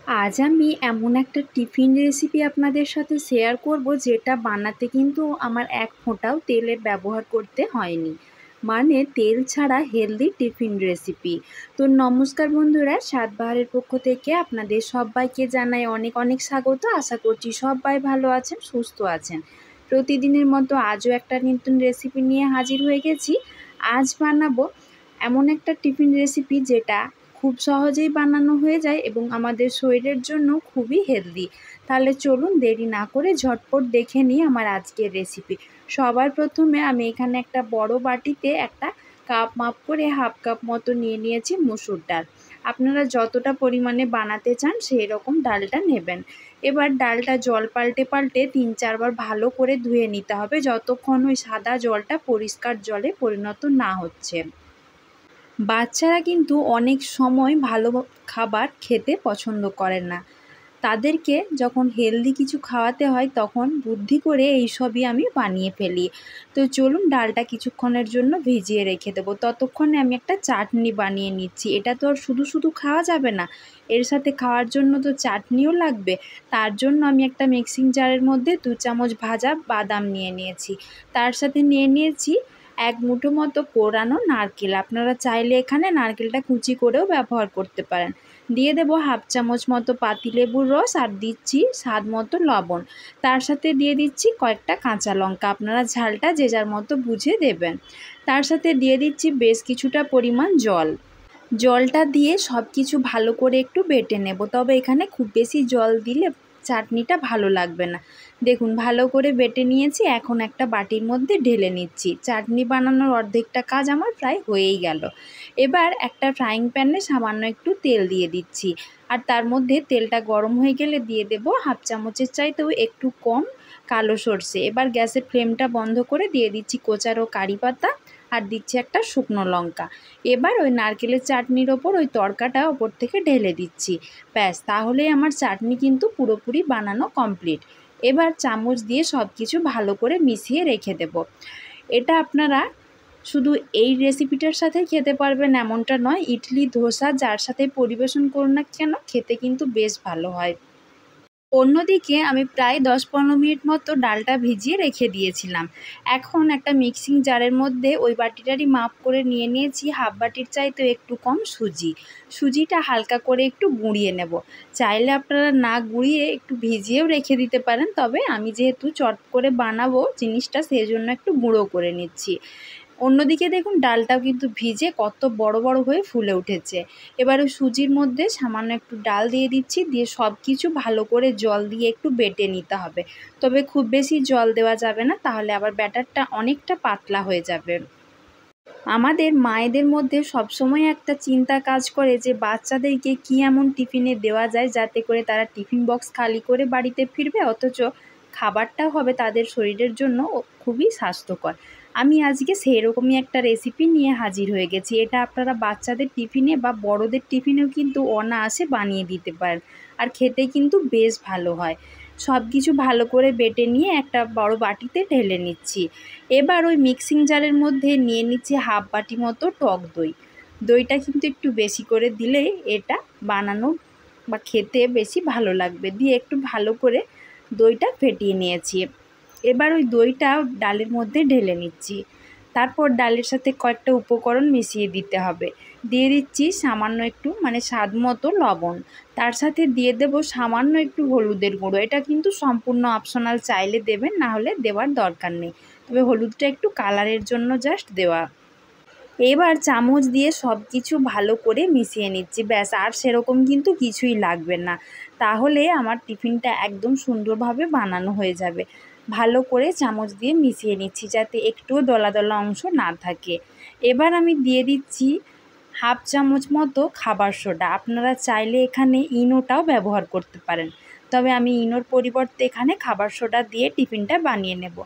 আজ আমি এমন একটা টিফিন রেসিপি আপনাদের সাথে শেয়ার করব যেটা বানাতে কিন্তু আমার এক ফোঁটাও তেলের ব্যবহার করতে হয়নি। মানে তেল ছাড়া হেলদি টিফিন রেসিপি। তো নমস্কার বন্ধুরা, স্বাদবাহারের পক্ষ থেকে আপনাদের সবাইকে জানাই অনেক অনেক স্বাগত। আশা করছি সবাই ভালো আছেন, সুস্থ আছেন। প্রতিদিনের মতো আজও একটা নতুন রেসিপি নিয়ে হাজির হয়ে গেছি। আজ বানাবো এমন একটা টিফিন রেসিপি যেটা খুব সহজেই বানানো হয়ে যায় এবং আমাদের শরীরের জন্য খুবই হেলদি। তাহলে চলুন দেরি না করে ঝটপট দেখে নিই আমার আজকের রেসিপি। সবার প্রথমে আমি এখানে একটা বড় বাটিতে একটা কাপ মাপ করে হাফ কাপ মতো নিয়ে নিয়েছি মসুর ডাল। আপনারা যতটা পরিমাণে বানাতে চান সেই রকম ডালটা নেবেন। এবার ডালটা জল পাল্টে পাল্টে ৩-৪ বার ভালো করে ধুয়ে নিতে হবে, যতক্ষণ ওই সাদা জলটা পরিষ্কার জলে পরিণত না হচ্ছে। বাচ্চারা কিন্তু অনেক সময় ভালো খাবার খেতে পছন্দ করে না। তাদেরকে যখন হেলদি কিছু খাওয়াতে হয় তখন বুদ্ধি করে এইসবই আমি বানিয়ে ফেলি। তো চলুন ডালটা কিছুক্ষণের জন্য ভিজিয়ে রেখে দেবো। ততক্ষণে আমি একটা চাটনি বানিয়ে নিচ্ছি। এটা তো আর শুধু শুধু খাওয়া যাবে না, এর সাথে খাওয়ার জন্য তো চাটনিও লাগবে। তার জন্য আমি একটা মিক্সিং জারের মধ্যে 2 চামচ ভাজা বাদাম নিয়ে নিয়েছি। তার সাথে নিয়ে নিয়েছি 1 মুঠো মতো কোরানো নারকেল। আপনারা চাইলে এখানে নারকেলটা কুচি করেও ব্যবহার করতে পারেন। দিয়ে দেব হাফ চামচ মতো পাতিলেবুর রস আর দিচ্ছি স্বাদ মতো লবণ। তার সাথে দিয়ে দিচ্ছি কয়েকটা কাঁচা লঙ্কা। আপনারা ঝালটা যে যার মতো বুঝে দেবেন। তার সাথে দিয়ে দিচ্ছি বেশ কিছুটা পরিমাণ জল। জলটা দিয়ে সব কিছু ভালো করে একটু বেটে নেব। তবে এখানে খুব বেশি জল দিলে চাটনিটা ভালো লাগবে না। দেখুন ভালো করে বেটে নিয়েছি, এখন একটা বাটির মধ্যে ঢেলে নিচ্ছি। চাটনি বানানোর অর্ধেকটা কাজ আমার প্রায় হয়েই গেল। এবার একটা ফ্রাইং প্যানে সামান্য একটু তেল দিয়ে দিচ্ছি, আর তার মধ্যে তেলটা গরম হয়ে গেলে দিয়ে দেব হাফ চামচের চাইতেও একটু কম কালো সর্ষে। এবার গ্যাসের ফ্লেমটা বন্ধ করে দিয়ে দিচ্ছি কোচানো কারি পাতা আর দিচ্ছি একটা শুকনো লঙ্কা। এবার ওই নারকেলের চাটনির ওপর ওই তড়কাটা ওপর থেকে ঢেলে দিচ্ছি। ব্যাস, তাহলেই আমার চাটনি কিন্তু পুরোপুরি বানানো কমপ্লিট। এবার চামচ দিয়ে সব কিছু ভালো করে মিশিয়ে রেখে দেব। এটা আপনারা শুধু এই রেসিপিটার সাথে খেতে পারবেন এমনটা নয়, ইডলি ধোসা যার সাথে পরিবেশন করুন না কেন খেতে কিন্তু বেশ ভালো হয়। অন্যদিকে আমি প্রায় 10-15 মিনিট মতো ডালটা ভিজিয়ে রেখে দিয়েছিলাম। এখন একটা মিক্সিং জারের মধ্যে ওই বাটিটারই মাপ করে নিয়ে নিয়েছি হাফ বাটির চাইতেও একটু কম সুজি। সুজিটা হালকা করে একটু গুঁড়িয়ে নেব। চাইলে আপনারা না গুঁড়িয়ে একটু ভিজিয়েও রেখে দিতে পারেন, তবে আমি যেহেতু চট করে বানাবো জিনিসটা সেজন্য একটু গুঁড়ো করে নিচ্ছি। অন্যদিকে দেখুন ডালটাও কিন্তু ভিজে কত বড় বড় হয়ে ফুলে উঠেছে। এবার ওই সুজির মধ্যে সামান্য একটু ডাল দিয়ে দিচ্ছি, দিয়ে সব কিছু ভালো করে জল দিয়ে একটু বেটে নিতে হবে। তবে খুব বেশি জল দেওয়া যাবে না, তাহলে আবার ব্যাটারটা অনেকটা পাতলা হয়ে যাবে। আমাদের মায়েদের মধ্যে সবসময় একটা চিন্তা কাজ করে যে বাচ্চাদেরকে কী এমন টিফিনে দেওয়া যায় যাতে করে তারা টিফিন বক্স খালি করে বাড়িতে ফিরবে, অথচ খাবারটাও হবে তাদের শরীরের জন্য খুবই স্বাস্থ্যকর। আমি আজকে সেরকমই একটা রেসিপি নিয়ে হাজির হয়ে গেছি। এটা আপনারা বাচ্চাদের টিফিনে বা বড়দের টিফিনেও কিন্তু অনায়াসে বানিয়ে দিতে পারেন, আর খেতে কিন্তু বেশ ভালো হয়। সব কিছু ভালো করে বেটে নিয়ে একটা বড় বাটিতে ঢেলে নিচ্ছি। এবার ওই মিক্সিং জারের মধ্যে নিয়ে নিচ্ছি হাফ বাটি মতো টক দই। দইটা কিন্তু একটু বেশি করে দিলে এটা বানানো বা খেতে বেশি ভালো লাগবে। দিয়ে একটু ভালো করে দইটা ফেটিয়ে নিয়েছি। এবার ওই দইটা ডালের মধ্যে ঢেলে নিচ্ছি। তারপর ডালের সাথে কয়েকটা উপকরণ মিশিয়ে দিতে হবে। দিয়ে দিচ্ছি সামান্য একটু স্বাদ মতো লবণ। তার সাথে দিয়ে দেব সামান্য একটু হলুদের গুঁড়ো। এটা কিন্তু সম্পূর্ণ অপশনাল, চাইলে দেবেন, না হলে দেওয়ার দরকার নেই। তবে হলুদটা একটু কালারের জন্য জাস্ট দেওয়া। এবার চামচ দিয়ে সব কিছু ভালো করে মিশিয়ে নিচ্ছি। ব্যাস, আর সেরকম কিন্তু কিছুই লাগবে না। তাহলে আমার টিফিনটা একদম সুন্দরভাবে বানানো হয়ে যাবে। ভালো করে চামচ দিয়ে মিশিয়ে নিচ্ছি যাতে একটুও দলা দলা অংশ না থাকে। এবার আমি দিয়ে দিচ্ছি হাফ চামচ মতো খাবার সোডা। আপনারা চাইলে এখানে ইনোটাও ব্যবহার করতে পারেন, তবে আমি ইনোর পরিবর্তে এখানে খাবার সোডা দিয়ে টিফিনটা বানিয়ে নেব।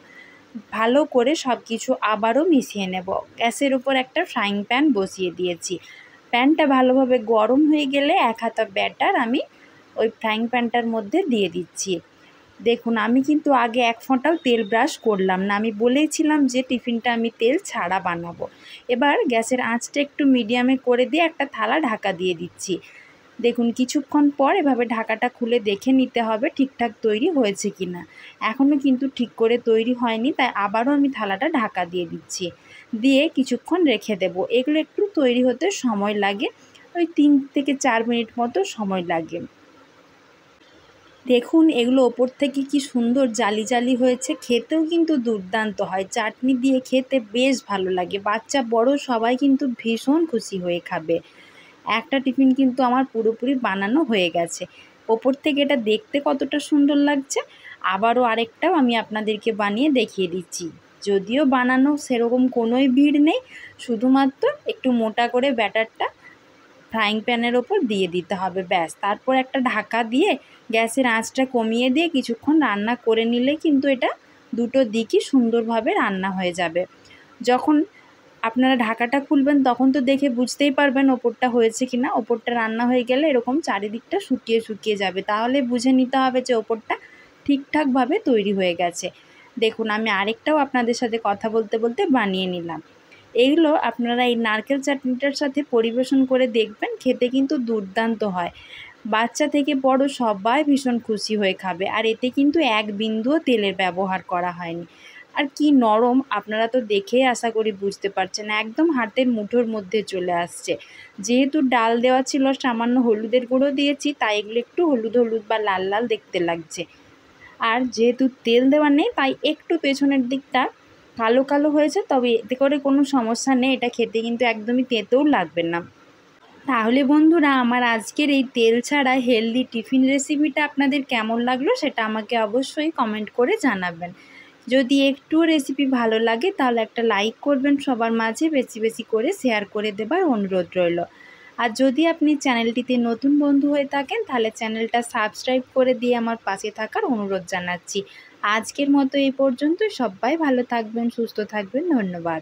ভালো করে সব কিছু আবারও মিশিয়ে নেব। গ্যাসের উপর একটা ফ্রাইং প্যান বসিয়ে দিয়েছি। প্যানটা ভালোভাবে গরম হয়ে গেলে 1 হাতা ব্যাটার আমি ওই ফ্রাইং প্যানটার মধ্যে দিয়ে দিচ্ছি। দেখুন আমি কিন্তু আগে এক ফোঁটাও তেল ব্রাশ করলাম না, আমি বলেইছিলাম যে টিফিনটা আমি তেল ছাড়া বানাবো। এবার গ্যাসের আঁচটা একটু মিডিয়ামে করে দিয়ে একটা থালা ঢাকা দিয়ে দিচ্ছি। দেখুন কিছুক্ষণ পর এভাবে ঢাকাটা খুলে দেখে নিতে হবে ঠিকঠাক তৈরি হয়েছে কি না। এখনও কিন্তু ঠিক করে তৈরি হয়নি, তাই আবারও আমি থালাটা ঢাকা দিয়ে দিচ্ছি, দিয়ে কিছুক্ষণ রেখে দেব। এগুলো একটু তৈরি হতে সময় লাগে, ওই 3 থেকে 4 মিনিট মতো সময় লাগে। দেখুন এগুলো ওপর থেকে কি সুন্দর জালি জালি হয়েছে, খেতেও কিন্তু দুর্দান্ত হয়। চাটনি দিয়ে খেতে বেশ ভালো লাগে, বাচ্চা বড় সবাই কিন্তু ভীষণ খুশি হয়ে খাবে। একটা টিফিন কিন্তু আমার পুরোপুরি বানানো হয়ে গেছে। ওপর থেকে এটা দেখতে কতটা সুন্দর লাগছে। আবারও আরেকটাও আমি আপনাদেরকে বানিয়ে দেখিয়ে দিচ্ছি। যদিও বানানো সেরকম কোনোই ভিড় নেই, শুধুমাত্র একটু মোটা করে ব্যাটারটা ফ্রাইং প্যানের ওপর দিয়ে দিতে হবে, ব্যাস। তারপর একটা ঢাকা দিয়ে গ্যাসের আঁচটা কমিয়ে দিয়ে কিছুক্ষণ রান্না করে নিলে কিন্তু এটা দুটো দিকই সুন্দরভাবে রান্না হয়ে যাবে। যখন আপনারা ঢাকাটা খুলবেন তখন তো দেখে বুঝতেই পারবেন ওপরটা হয়েছে কি না। ওপরটা রান্না হয়ে গেলে এরকম চারিদিকটা শুকিয়ে শুকিয়ে যাবে, তাহলে বুঝে নিতে হবে যে ওপরটা ঠিকঠাকভাবে তৈরি হয়ে গেছে। দেখুন আমি আরেকটাও আপনাদের সাথে কথা বলতে বলতে বানিয়ে নিলাম। এইগুলো আপনারা এই নারকেল চাটনিটার সাথে পরিবেশন করে দেখবেন, খেতে কিন্তু দুর্দান্ত হয়। বাচ্চা থেকে বড় সবাই ভীষণ খুশি হয়ে খাবে, আর এতে কিন্তু এক বিন্দুও তেলের ব্যবহার করা হয়নি। আর কি নরম, আপনারা তো দেখেই আশা করি বুঝতে পারছেন, একদম হাতের মুঠোর মধ্যে চলে আসছে। যেহেতু ডাল দেওয়া ছিল, সামান্য হলুদের গুঁড়ো দিয়েছি, তাই এগুলো একটু হলুদ হলুদ বা লাল লাল দেখতে লাগছে। আর যেহেতু তেল দেওয়া নেই, তাই একটু পেছনের দিকটা কালো কালো হয়েছে, তবে এতে করে কোনো সমস্যা নেই, এটা খেতে কিন্তু একদমই তেঁতেও লাগবে না। তাহলে বন্ধুরা, আমার আজকের এই তেল ছাড়া হেলদি টিফিন রেসিপিটা আপনাদের কেমন লাগলো সেটা আমাকে অবশ্যই কমেন্ট করে জানাবেন। যদি একটুও রেসিপি ভালো লাগে তাহলে একটা লাইক করবেন, সবার মাঝে বেশি বেশি করে শেয়ার করে দেবার অনুরোধ রইল। আর যদি আপনি চ্যানেলটিতে নতুন বন্ধু হয়ে থাকেন তাহলে চ্যানেলটা সাবস্ক্রাইব করে দিয়ে আমার পাশে থাকার অনুরোধ জানাচ্ছি। আজকের মতো এই পর্যন্ত, সবাই ভালো থাকবেন, সুস্থ থাকবেন, ধন্যবাদ।